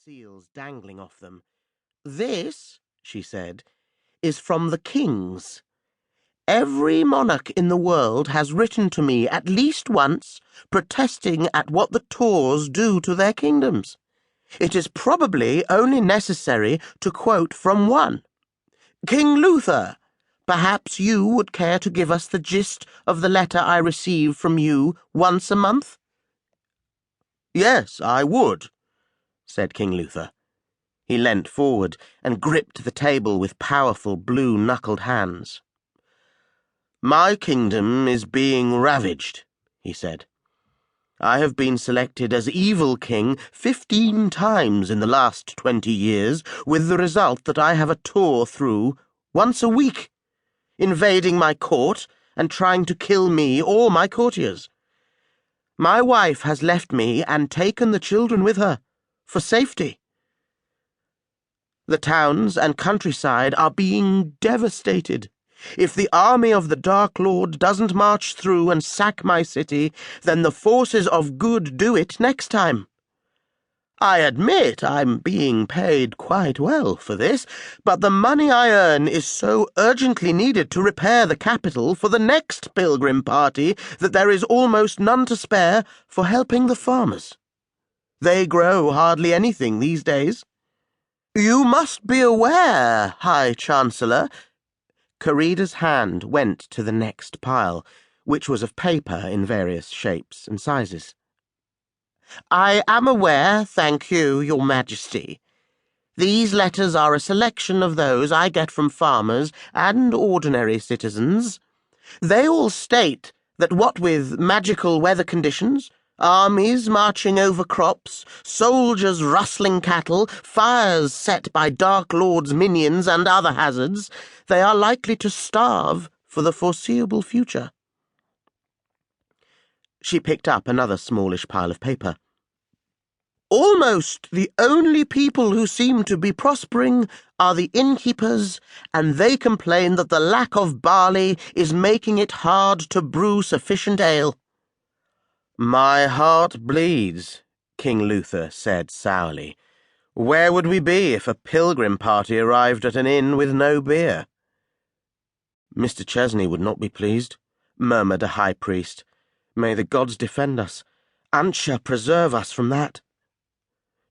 seals dangling off them. "This," she said, "is from the kings. Every monarch in the world has written to me at least once, protesting at what the Tories do to their kingdoms. It is probably only necessary to quote from one. King Luther, perhaps you would care to give us the gist of the letter I receive from you once a month?" "Yes, I would," said King Luther. He leant forward and gripped the table with powerful blue-knuckled hands. "My kingdom is being ravaged," he said. "I have been selected as Evil King 15 times in the last 20 years, with the result that I have a tour through once a week, invading my court and trying to kill me or my courtiers. My wife has left me and taken the children with her, for safety. The towns and countryside are being devastated. If the army of the Dark Lord doesn't march through and sack my city, then the forces of good do it next time. I admit I'm being paid quite well for this, but the money I earn is so urgently needed to repair the capital for the next pilgrim party that there is almost none to spare for helping the farmers. They grow hardly anything these days. You must be aware, High Chancellor—" Carida's hand went to the next pile, which was of paper in various shapes and sizes. "I am aware, thank you, Your Majesty. These letters are a selection of those I get from farmers and ordinary citizens. They all state that what with magical weather conditions, armies marching over crops, soldiers rustling cattle, fires set by Dark Lord's minions and other hazards, they are likely to starve for the foreseeable future." She picked up another smallish pile of paper. "Almost the only people who seem to be prospering are the innkeepers, and they complain that the lack of barley is making it hard to brew sufficient ale." "My heart bleeds," King Luther said sourly. "Where would we be if a pilgrim party arrived at an inn with no beer?" "Mr. Chesney would not be pleased," murmured a high priest. "May the gods defend us. Ansha preserve us from that."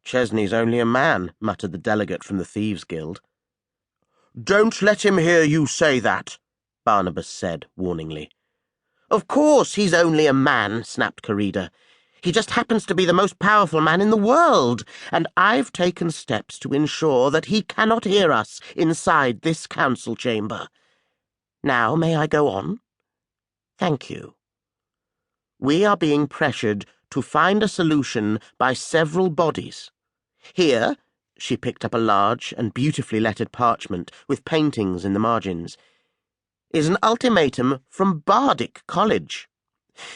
"Chesney's only a man," muttered the delegate from the Thieves' Guild. "Don't let him hear you say that," Barnabas said warningly. "Of course he's only a man," snapped Carida. "He just happens to be the most powerful man in the world, and I've taken steps to ensure that he cannot hear us inside this council chamber. Now may I go on? Thank you. We are being pressured to find a solution by several bodies. Here," she picked up a large and beautifully lettered parchment with paintings in the margins, "is an ultimatum from Bardic College.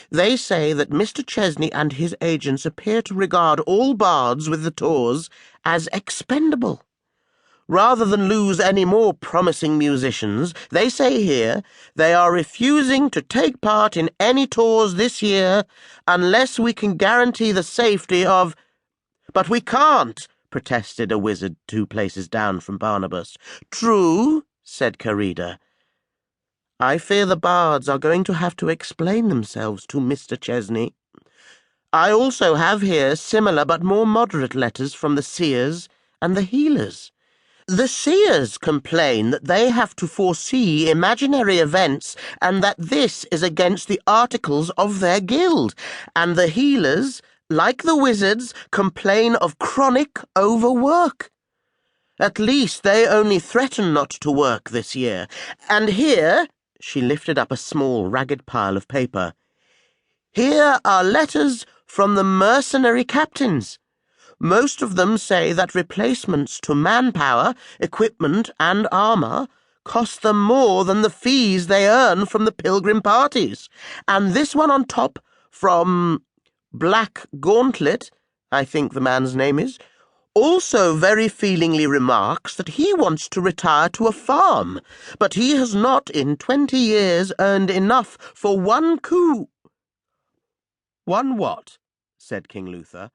They say that Mr. Chesney and his agents appear to regard all bards with the Tours as expendable. Rather than lose any more promising musicians, they say here, they are refusing to take part in any tours this year unless we can guarantee the safety of—" "But we can't," protested a wizard 2 places down from Barnabas. "True," said Carida. "I fear the bards are going to have to explain themselves to Mr. Chesney. I also have here similar but more moderate letters from the seers and the healers. The seers complain that they have to foresee imaginary events and that this is against the articles of their guild, and the healers, like the wizards, complain of chronic overwork. At least they only threaten not to work this year. And here," she lifted up a small, ragged pile of paper, "here are letters from the mercenary captains. Most of them say that replacements to manpower, equipment, and armor cost them more than the fees they earn from the pilgrim parties. And this one on top, from Black Gauntlet, I think the man's name is, also very feelingly remarks that he wants to retire to a farm, but he has not in 20 years earned enough for one coup." "One what?" said King Luther.